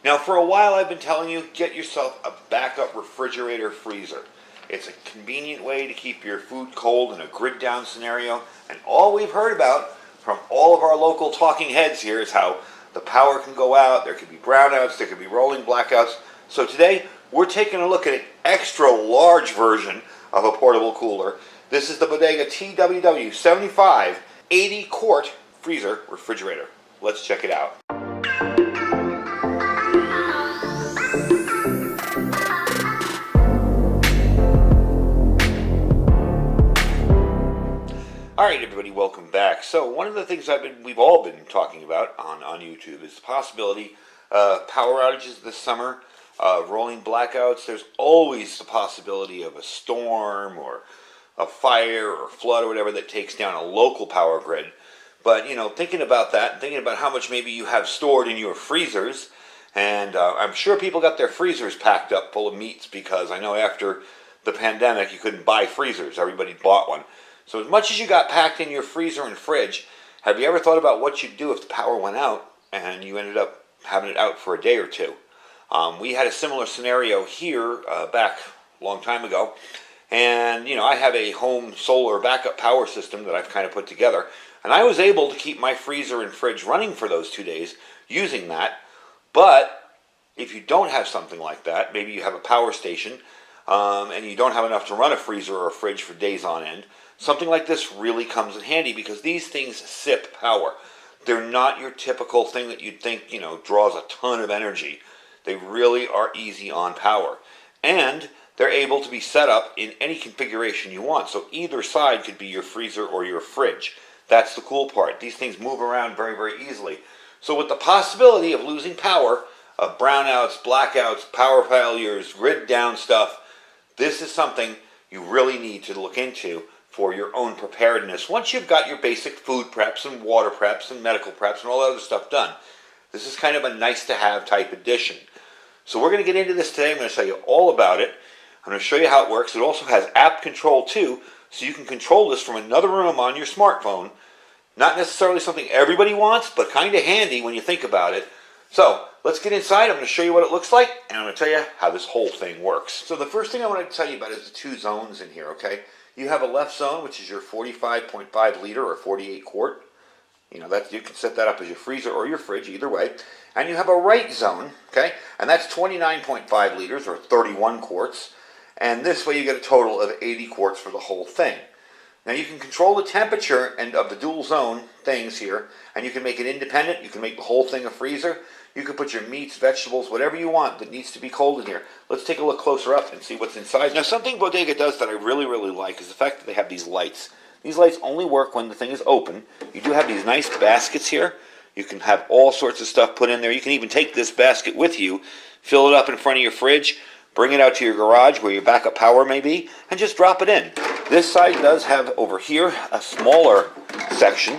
Now, for a while I've been telling you, get yourself a backup refrigerator freezer. It's a convenient way to keep your food cold in a grid down scenario, and all we've heard about from all of our local talking heads here is how the power can go out, there could be brownouts, there could be rolling blackouts. So today we're taking a look at an extra large version of a portable cooler. This is the Bodega TWW75 80-quart freezer refrigerator. Let's check it out. Alright everybody, welcome back. So one of the things we've all been talking about on YouTube is the possibility of power outages this summer, rolling blackouts. There's always the possibility of a storm or a fire or flood or whatever that takes down a local power grid. But, you know, thinking about that and thinking about how much maybe you have stored in your freezers, and I'm sure people got their freezers packed up full of meats, because I know after the pandemic you couldn't buy freezers. Everybody bought one. So as much as you got packed in your freezer and fridge, have you ever thought about what you'd do if the power went out and you ended up having it out for a day or two? We had a similar scenario here back a long time ago. And, you know, I have a home solar backup power system that I've kind of put together. And I was able to keep my freezer and fridge running for those 2 days using that. But if you don't have something like that, maybe you have a power station and you don't have enough to run a freezer or a fridge for days on end, something like this really comes in handy, because these things sip power. They're not your typical thing that you'd think, you know, draws a ton of energy. They really are easy on power. And they're able to be set up in any configuration you want. So either side could be your freezer or your fridge. That's the cool part. These things move around very, very easily. So with the possibility of losing power, of brownouts, blackouts, power failures, grid down stuff, this is something you really need to look into for your own preparedness. Once you've got your basic food preps and water preps and medical preps and all that other stuff done, this is kind of a nice-to-have type addition. So we're going to get into this today. I'm going to tell you all about it. I'm going to show you how it works. It also has app control too, so you can control this from another room on your smartphone. Not necessarily something everybody wants, but kind of handy when you think about it. So let's get inside. I'm going to show you what it looks like, and I'm going to tell you how this whole thing works. So the first thing I want to tell you about is the two zones in here, okay? You have a left zone, which is your 45.5 liter or 48 quart. You know, that you can set that up as your freezer or your fridge, either way. And you have a right zone, okay? And that's 29.5 liters or 31 quarts. And this way you get a total of 80 quarts for the whole thing. Now you can control the temperature and of the dual zone things here, and you can make it independent. You can make the whole thing a freezer. You can put your meats, vegetables, whatever you want that needs to be cold in here. Let's take a look closer up and see what's inside. Now something Bodega does that I really, really like is the fact that they have these lights. These lights only work when the thing is open. You do have these nice baskets here. You can have all sorts of stuff put in there. You can even take this basket with you, fill it up in front of your fridge, bring it out to your garage where your backup power may be, and just drop it in. This side does have over here a smaller section,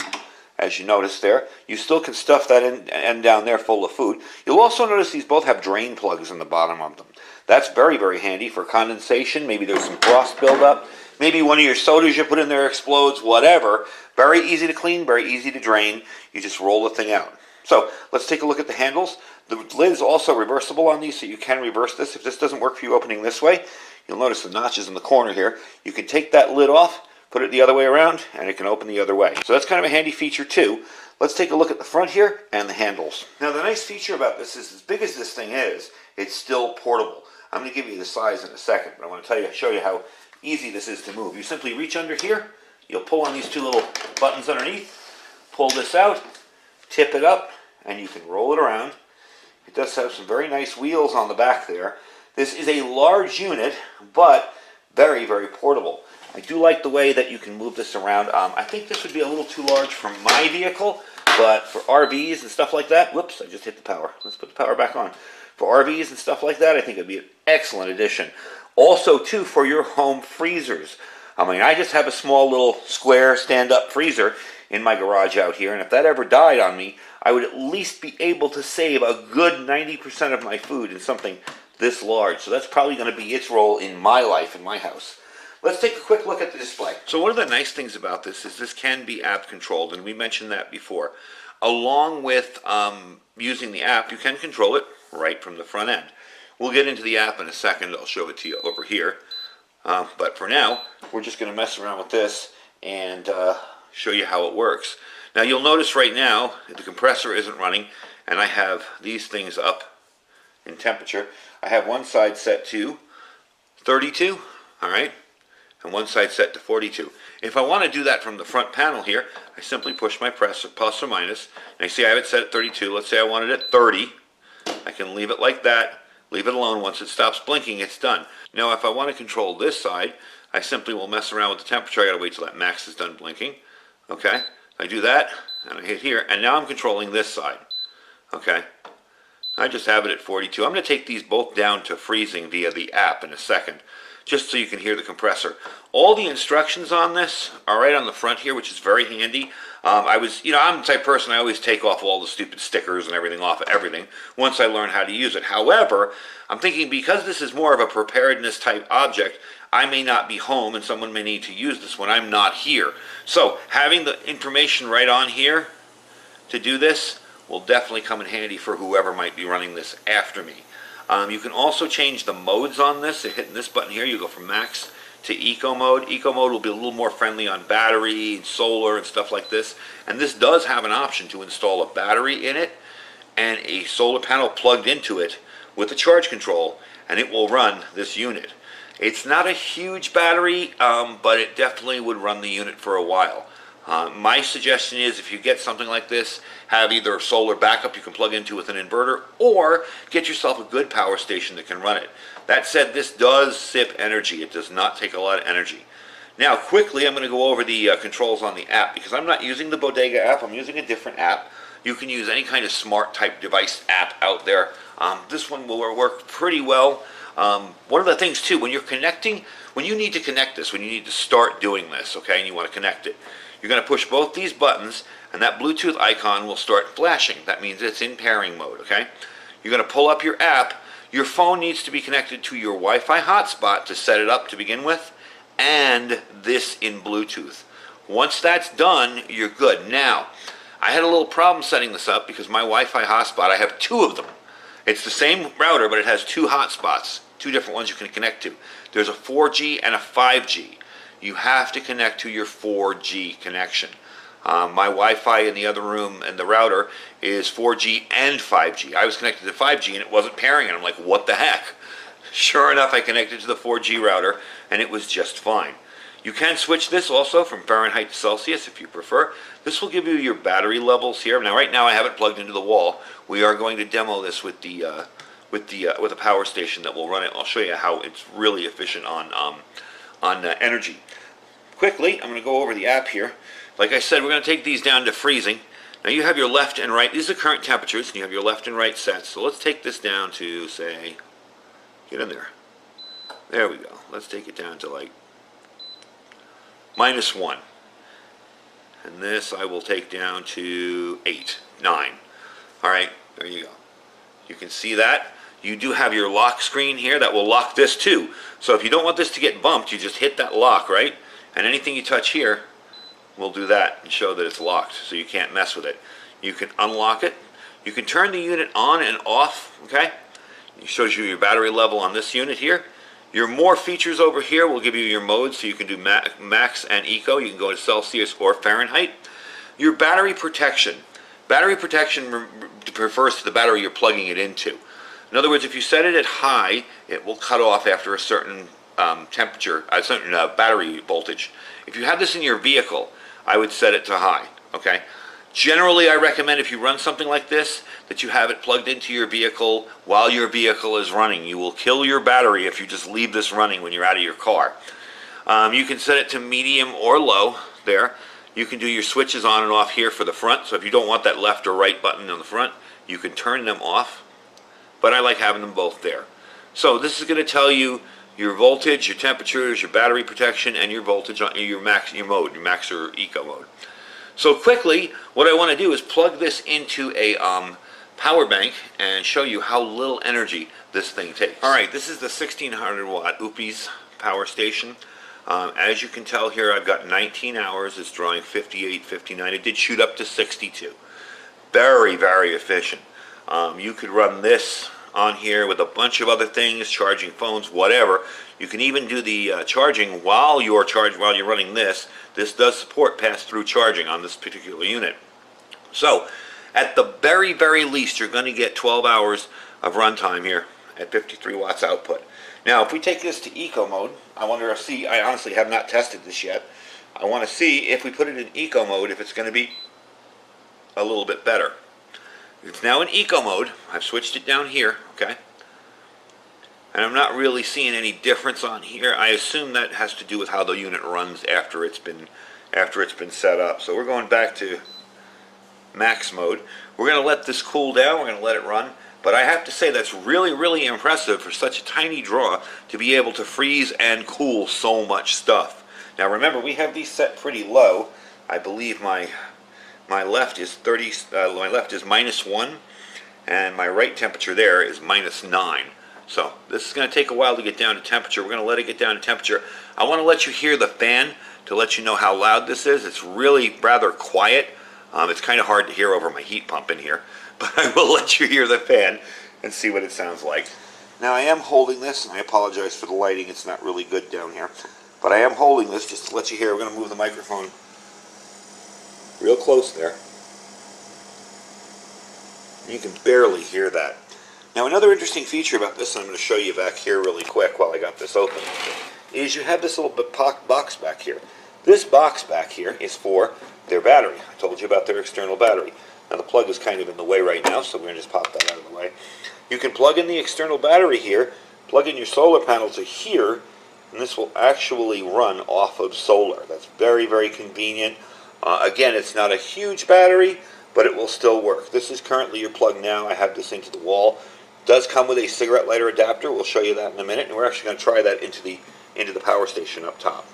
as you notice there. You still can stuff that in and down there full of food. You'll also notice these both have drain plugs in the bottom of them. That's very, very handy for condensation. Maybe there's some frost buildup. Maybe one of your sodas you put in there explodes, whatever. Very easy to clean, very easy to drain. You just roll the thing out. So let's take a look at the handles. The lid is also reversible on these, so you can reverse this. If this doesn't work for you opening this way, you'll notice the notches in the corner here. You can take that lid off, put it the other way around, and it can open the other way. So that's kind of a handy feature too. Let's take a look at the front here and the handles. Now the nice feature about this is, as big as this thing is, it's still portable. I'm going to give you the size in a second, but I want to show you how easy this is to move. You simply reach under here, you'll pull on these two little buttons underneath, pull this out, tip it up, and you can roll it around. It does have some very nice wheels on the back there. This is a large unit, but very, very portable. I do like the way that you can move this around. I think this would be a little too large for my vehicle, but for RVs and stuff like that, whoops, I just hit the power. Let's put the power back on. For RVs and stuff like that, I think it would be an excellent addition. Also, too, for your home freezers. I mean, I just have a small little square stand-up freezer in my garage out here, and if that ever died on me, I would at least be able to save a good 90% of my food in something this large. So that's probably going to be its role in my life, in my house. Let's take a quick look at the display. So one of the nice things about this is this can be app controlled, and we mentioned that before. Along with using the app, you can control it right from the front end. We'll get into the app in a second. I'll show it to you over here. But for now, we're just going to mess around with this and show you how it works. Now you'll notice right now the compressor isn't running, and I have these things up in temperature. I have one side set to 32, all right, and one side set to 42. If I want to do that from the front panel here, I simply push my press plus or minus, and I see I have it set at 32. Let's say I want it at 30. I can leave it like that, leave it alone. Once it stops blinking, it's done. Now if I want to control this side, I simply will mess around with the temperature. I got to wait till that max is done blinking. Okay, I do that, and I hit here, and now I'm controlling this side. Okay, I just have it at 42. I'm going to take these both down to freezing via the app in a second, just so you can hear the compressor. All the instructions on this are right on the front here, which is very handy. I'm the type of person, I always take off all the stupid stickers and everything off of everything once I learn how to use it. However, I'm thinking because this is more of a preparedness type object, I may not be home and someone may need to use this when I'm not here. So having the information right on here to do this will definitely come in handy for whoever might be running this after me. You can also change the modes on this. Hitting this button here, you go from max to eco mode. Eco mode will be a little more friendly on battery and solar and stuff like this. And this does have an option to install a battery in it and a solar panel plugged into it with a charge control, and it will run this unit. It's not a huge battery, but it definitely would run the unit for a while. My suggestion is if you get something like this, have either a solar backup you can plug into with an inverter, or get yourself a good power station that can run it. That said, this does sip energy. It does not take a lot of energy. Now quickly I'm going to go over the controls on the app, because I'm not using the Bodega app, I'm using a different app. You can use any kind of smart type device app out there. This one will work pretty well. One of the things too, when you're connecting, when you need to connect this, when you need to start doing this, okay, and you want to connect it, you're going to push both these buttons, and that Bluetooth icon will start flashing. That means it's in pairing mode, okay? You're going to pull up your app. Your phone needs to be connected to your Wi-Fi hotspot to set it up to begin with, and this in Bluetooth. Once that's done, you're good. Now, I had a little problem setting this up because my Wi-Fi hotspot, I have two of them. It's the same router, but it has two hotspots, two different ones you can connect to. There's a 4G and a 5G. You have to connect to your 4G connection. My Wi-Fi in the other room and the router is 4G and 5G. I was connected to 5G and it wasn't pairing, and I'm like, what the heck? Sure enough, I connected to the 4G router and it was just fine. You can switch this also from Fahrenheit to Celsius if you prefer. This will give you your battery levels here. Now, right now I have it plugged into the wall. We are going to demo this with a power station that will run it. I'll show you how it's really efficient on energy. Quickly, I'm going to go over the app here. Like I said, we're going to take these down to freezing. Now you have your left and right. These are current temperatures, and you have your left and right sets. So let's take this down to, say, get in there. There we go. Let's take it down to like -1. And this I will take down to 8, 9. All right, there you go. You can see that. You do have your lock screen here that will lock this too. So if you don't want this to get bumped, you just hit that lock, right? And anything you touch here will do that and show that it's locked, so you can't mess with it. You can unlock it. You can turn the unit on and off, okay? It shows you your battery level on this unit here. Your more features over here will give you your modes, so you can do max and eco. You can go to Celsius or Fahrenheit. Your battery protection. Battery protection refers to the battery you're plugging it into. In other words, if you set it at high, it will cut off after a certain temperature, a certain battery voltage. If you have this in your vehicle, I would set it to high, okay? Generally, I recommend if you run something like this, that you have it plugged into your vehicle while your vehicle is running. You will kill your battery if you just leave this running when you're out of your car. You can set it to medium or low there. You can do your switches on and off here for the front, so if you don't want that left or right button on the front, you can turn them off. But I like having them both there. So this is going to tell you your voltage, your temperatures, your battery protection, and your voltage on your max or eco mode. So quickly, what I want to do is plug this into a power bank and show you how little energy this thing takes. All right, this is the 1600 watt UPI's power station. As you can tell here, I've got 19 hours. It's drawing 58, 59. It did shoot up to 62. Very, very efficient. You could run this on here with a bunch of other things, charging phones, whatever. You can even do the charging while you're running this. This does support pass-through charging on this particular unit. So, at the very, very least, you're going to get 12 hours of runtime here at 53 watts output. Now, if we take this to eco mode, I honestly have not tested this yet. I want to see if we put it in eco mode, if it's going to be a little bit better. It's now in eco mode. I've switched it down here, okay? And I'm not really seeing any difference on here. I assume that has to do with how the unit runs after it's been set up. So we're going back to max mode. We're going to let this cool down. We're going to let it run. But I have to say that's really, really impressive for such a tiny draw to be able to freeze and cool so much stuff. Now remember, we have these set pretty low. I believe my left is -1, and my right temperature there is -9. So this is going to take a while to get down to temperature. We're going to let it get down to temperature. I want to let you hear the fan to let you know how loud this is. It's really rather quiet. It's kind of hard to hear over my heat pump in here, but I will let you hear the fan and see what it sounds like. Now I am holding this, and I apologize for the lighting. It's not really good down here, but I am holding this just to let you hear. We're going to move the microphone real close there. You can barely hear that. Now another interesting feature about this, and I'm going to show you back here really quick while I got this open, is you have this little box back here. This box back here is for their battery. I told you about their external battery. Now the plug is kind of in the way right now, so we're going to just pop that out of the way. You can plug in the external battery here, plug in your solar panel to here, and this will actually run off of solar. That's very, very convenient. Again, it's not a huge battery, but it will still work. This is currently your plug now. I have this into the wall. It does come with a cigarette lighter adapter. We'll show you that in a minute, and we're actually going to try that into the power station up top.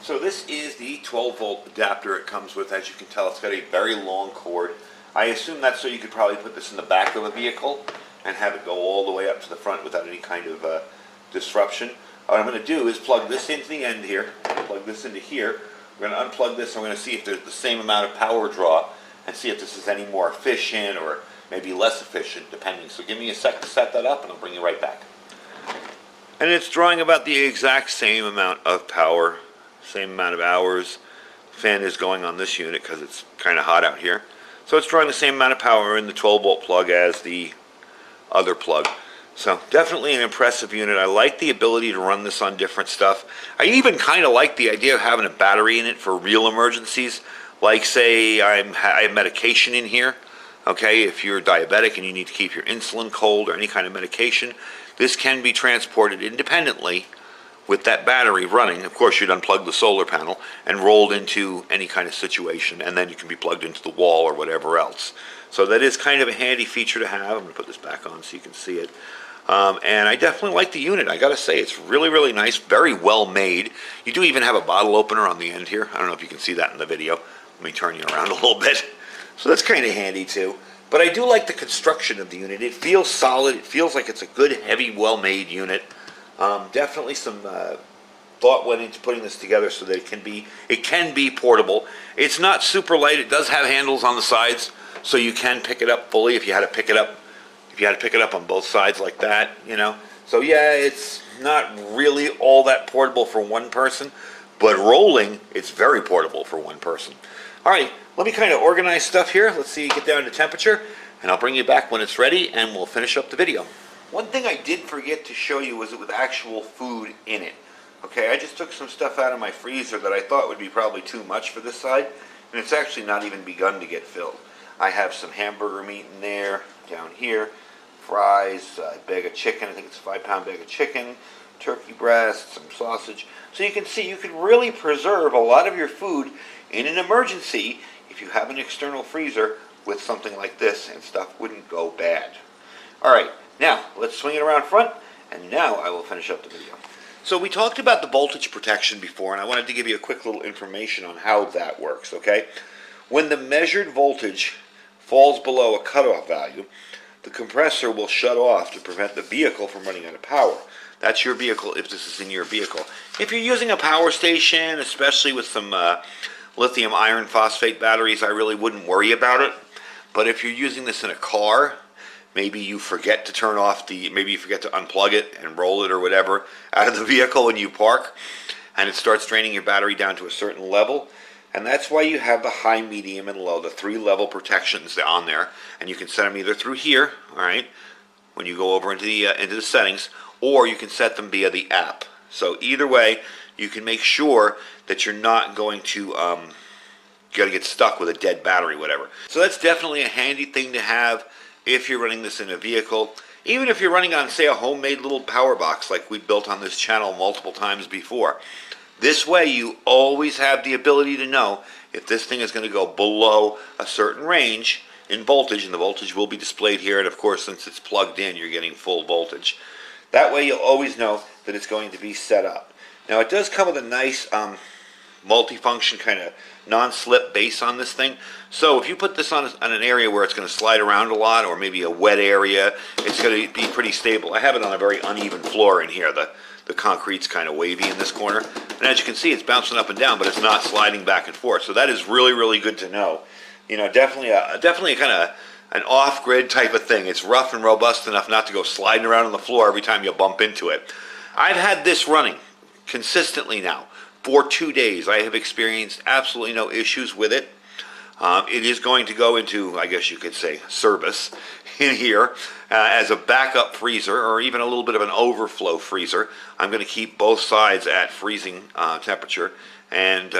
So this is the 12-volt adapter it comes with. As you can tell, it's got a very long cord. I assume that's so you could probably put this in the back of a vehicle and have it go all the way up to the front without any kind of disruption. What I'm going to do is plug this into the end here, plug this into here. We're going to unplug this, and we're going to see if there's the same amount of power draw and see if this is any more efficient or maybe less efficient, depending. So give me a sec to set that up, and I'll bring you right back. And it's drawing about the exact same amount of power, same amount of hours. The fan is going on this unit because it's kind of hot out here. So it's drawing the same amount of power in the 12-volt plug as the other plug. So definitely an impressive unit. I like the ability to run this on different stuff. I even kind of like the idea of having a battery in it for real emergencies. Like say I have medication in here. Okay, if you're diabetic and you need to keep your insulin cold or any kind of medication, this can be transported independently with that battery running. Of course, you'd unplug the solar panel and rolled into any kind of situation, and then you can be plugged into the wall or whatever else. So that is kind of a handy feature to have. I'm going to put this back on so you can see it. And I definitely like the unit. I got to say, it's really, really nice, very well made. You do even have a bottle opener on the end here. I don't know if you can see that in the video. Let me turn you around a little bit. So that's kind of handy too. But I do like the construction of the unit. It feels solid. It feels like it's a good, heavy, well-made unit. Definitely some thought went into putting this together so that it can be portable. It's not super light. It does have handles on the sides, so you can pick it up fully if you had to pick it up. If you had to pick it up on both sides like that, you know. So yeah, it's not really all that portable for one person, but rolling, it's very portable for one person. All right, let me kind of organize stuff here. Let's see, get down to temperature, and I'll bring you back when it's ready, and we'll finish up the video. One thing I did forget to show you was it with actual food in it. Okay, I just took some stuff out of my freezer that I thought would be probably too much for this side, and it's actually not even begun to get filled. I have some hamburger meat in there, down here, fries, a bag of chicken, I think it's a 5-pound bag of chicken, turkey breast, some sausage. So you can see you can really preserve a lot of your food in an emergency if you have an external freezer with something like this, and stuff wouldn't go bad. Alright, now let's swing it around front, and now I will finish up the video. So we talked about the voltage protection before, and I wanted to give you a quick little information on how that works, okay? When the measured voltage falls below a cutoff value, the compressor will shut off to prevent the vehicle from running out of power. That's your vehicle if this is in your vehicle. If you're using a power station, especially with some lithium iron phosphate batteries, I really wouldn't worry about it. But if you're using this in a car, maybe you forget to turn off maybe you forget to unplug it and roll it or whatever out of the vehicle when you park, and it starts draining your battery down to a certain level. And that's why you have the high, medium, and low, the 3-level protections on there. And you can set them either through here, all right, when you go over into the settings, or you can set them via the app. So either way, you can make sure that you're not going to get stuck with a dead battery, whatever. So that's definitely a handy thing to have if you're running this in a vehicle. Even if you're running on, say, a homemade little power box like we built on this channel multiple times before. This way you always have the ability to know if this thing is going to go below a certain range in voltage, and the voltage will be displayed here, and of course since it's plugged in you're getting full voltage. That way you'll always know that it's going to be set up. Now it does come with a nice multifunction kind of non-slip base on this thing. So if you put this on an area where it's going to slide around a lot, or maybe a wet area, it's going to be pretty stable. I have it on a very uneven floor in here. The concrete's kind of wavy in this corner, and as you can see, it's bouncing up and down, but it's not sliding back and forth. So that is really, really good to know. You know, definitely a kind of an off-grid type of thing. It's rough and robust enough not to go sliding around on the floor every time you bump into it. I've had this running consistently now for 2 days. I have experienced absolutely no issues with it. It is going to go into, I guess you could say, service in here as a backup freezer, or even a little bit of an overflow freezer. I'm going to keep both sides at freezing temperature and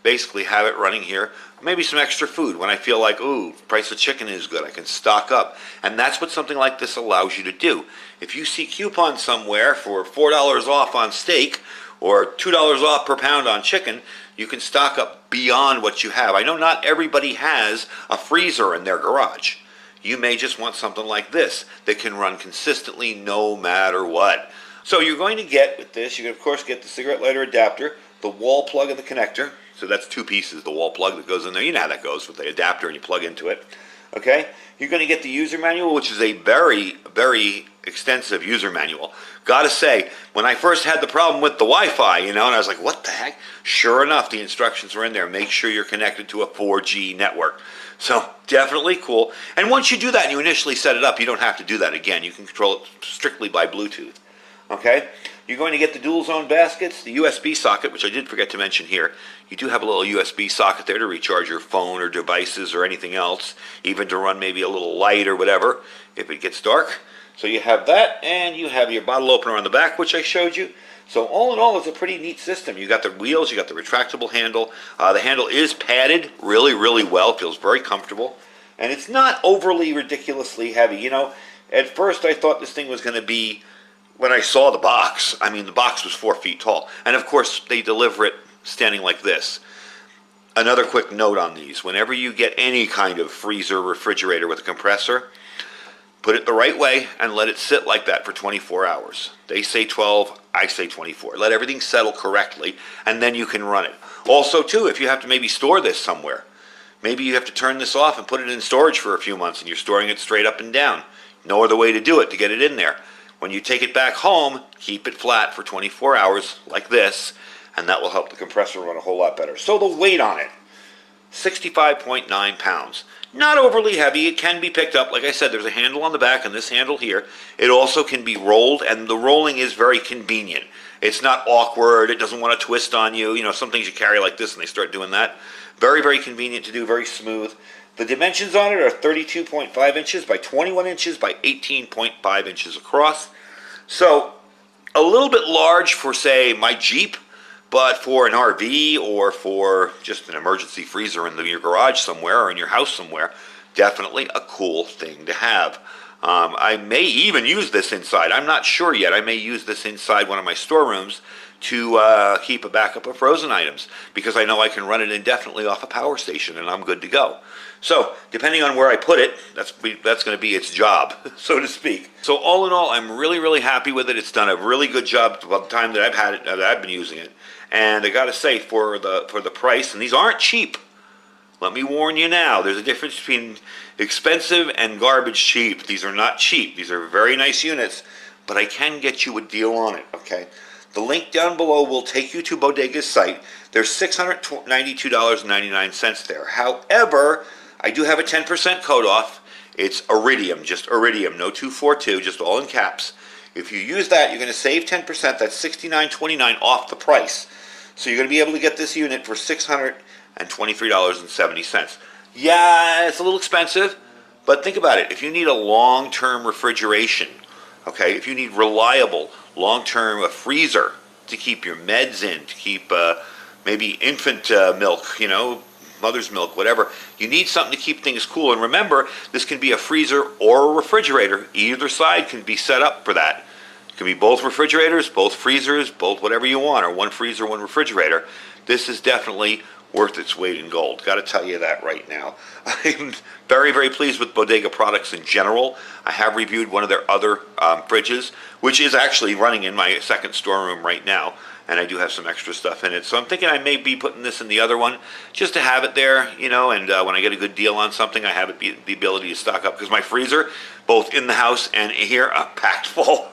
basically have it running here. Maybe some extra food when I feel like, ooh, price of chicken is good, I can stock up. And that's what something like this allows you to do. If you see coupons somewhere for $4 off on steak, or $2 off per pound on chicken, you can stock up beyond what you have. I know not everybody has a freezer in their garage. You may just want something like this that can run consistently no matter what. So you're going to get with this, you can of course get the cigarette lighter adapter, the wall plug and the connector. So that's 2 pieces, the wall plug that goes in there. You know how that goes with the adapter and you plug into it. Okay? You're going to get the user manual, which is a very, very extensive user manual. Gotta say, when I first had the problem with the Wi-Fi, and I was like, what the heck? Sure enough, the instructions were in there. Make sure you're connected to a 4G network. So definitely cool. And once you do that and you initially set it up, you don't have to do that again. You can control it strictly by Bluetooth. Okay? You're going to get the dual zone baskets, the USB socket, which I did forget to mention here. You do have a little USB socket there to recharge your phone or devices or anything else, even to run maybe a little light or whatever if it gets dark. So you have that, and you have your bottle opener on the back, which I showed you. So all in all, it's a pretty neat system. You got the wheels, you got the retractable handle. The handle is padded really, really well. Feels very comfortable. And it's not overly ridiculously heavy. At first I thought this thing was going to be, when I saw the box, I mean, the box was 4 feet tall. And of course, they deliver it standing like this. Another quick note on these. Whenever you get any kind of freezer, refrigerator with a compressor, put it the right way and let it sit like that for 24 hours. They say 12, I say 24. Let everything settle correctly, and then you can run it. Also, too, if you have to maybe store this somewhere, maybe you have to turn this off and put it in storage for a few months, and you're storing it straight up and down. No other way to do it to get it in there. When you take it back home, keep it flat for 24 hours like this, and that will help the compressor run a whole lot better. So the weight on it, 65.9 pounds. Not overly heavy. It can be picked up. Like I said, there's a handle on the back and this handle here. It also can be rolled, and the rolling is very convenient. It's not awkward. It doesn't want to twist on you. Some things you carry like this and they start doing that. Very, very convenient to do, very smooth. The dimensions on it are 32.5 inches by 21 inches by 18.5 inches across. So a little bit large for, say, my Jeep, but for an RV or for just an emergency freezer in your garage somewhere or in your house somewhere, definitely a cool thing to have. I may even use this inside. I'm not sure yet. I may use this inside one of my storerooms to keep a backup of frozen items, because I know I can run it indefinitely off a power station and I'm good to go. So depending on where I put it, that's going to be its job, so to speak. So all in all, I'm really, really happy with it. It's done a really good job about the time that I've had it, that I've been using it. And I got to say, for the price, and these aren't cheap. Let me warn you now, there's a difference between expensive and garbage cheap. These are not cheap. These are very nice units, but I can get you a deal on it, okay? The link down below will take you to Bodega's site. There's $692.99 there. However, I do have a 10% code off. It's IRIDIUM, just IRIDIUM, no 242, just all in caps. If you use that, you're going to save 10%. That's $69.29 off the price. So you're going to be able to get this unit for $623.70. Yeah, it's a little expensive, but think about it. If you need a long-term refrigeration, okay, if you need reliable long-term freezer to keep your meds in, to keep maybe infant milk, mother's milk, whatever. You need something to keep things cool. And remember, this can be a freezer or a refrigerator. Either side can be set up for that. It can be both refrigerators, both freezers, both whatever you want, or one freezer, one refrigerator. This is definitely worth its weight in gold. Got to tell you that right now. I'm very, very pleased with Bodega products in general. I have reviewed one of their other fridges, which is actually running in my second storeroom right now. And I do have some extra stuff in it. So I'm thinking I may be putting this in the other one just to have it there, and when I get a good deal on something, I have it the ability to stock up. Because my freezer, both in the house and here, are packed full.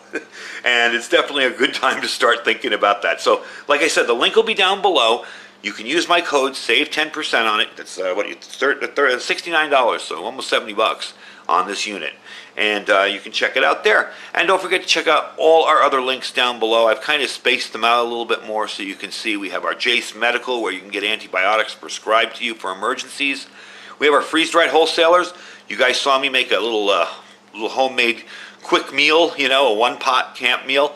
And it's definitely a good time to start thinking about that. So, like I said, the link will be down below. You can use my code, save 10% on it. That's $69, so almost $70 on this unit. And you can check it out there. And don't forget to check out all our other links down below. I've kind of spaced them out a little bit more so you can see. We have our Jace Medical, where you can get antibiotics prescribed to you for emergencies. We have our freeze-dried wholesalers. You guys saw me make a little homemade quick meal, a one-pot camp meal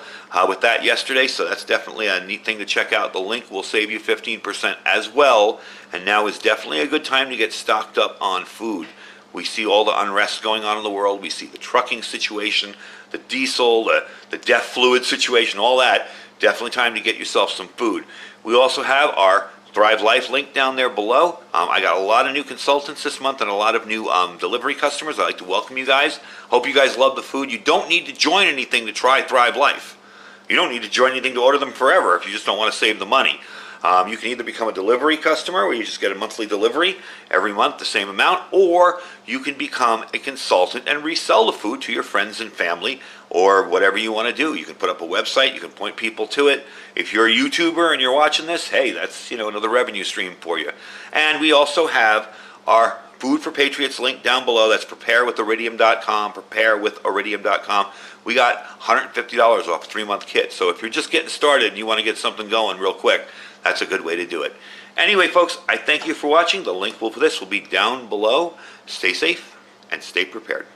with that yesterday. So that's definitely a neat thing to check out. The link will save you 15% as well. And now is definitely a good time to get stocked up on food. We see all the unrest going on in the world. We see the trucking situation, the diesel, the death fluid situation, all that. Definitely time to get yourself some food. We also have our Thrive Life link down there below. I got a lot of new consultants this month and a lot of new delivery customers. I'd like to welcome you guys. Hope you guys love the food. You don't need to join anything to try Thrive Life. You don't need to join anything to order them forever if you just don't want to save the money. You can either become a delivery customer where you just get a monthly delivery every month, the same amount, or you can become a consultant and resell the food to your friends and family or whatever you want to do. You can put up a website, you can point people to it. If you're a YouTuber and you're watching this, hey, that's another revenue stream for you. And we also have our Food for Patriots link down below. That's preparewithiridium.com, preparewithiridium.com. We got $150 off a 3-month kit. So if you're just getting started and you want to get something going real quick, that's a good way to do it. Anyway, folks, I thank you for watching. The link for this will be down below. Stay safe and stay prepared.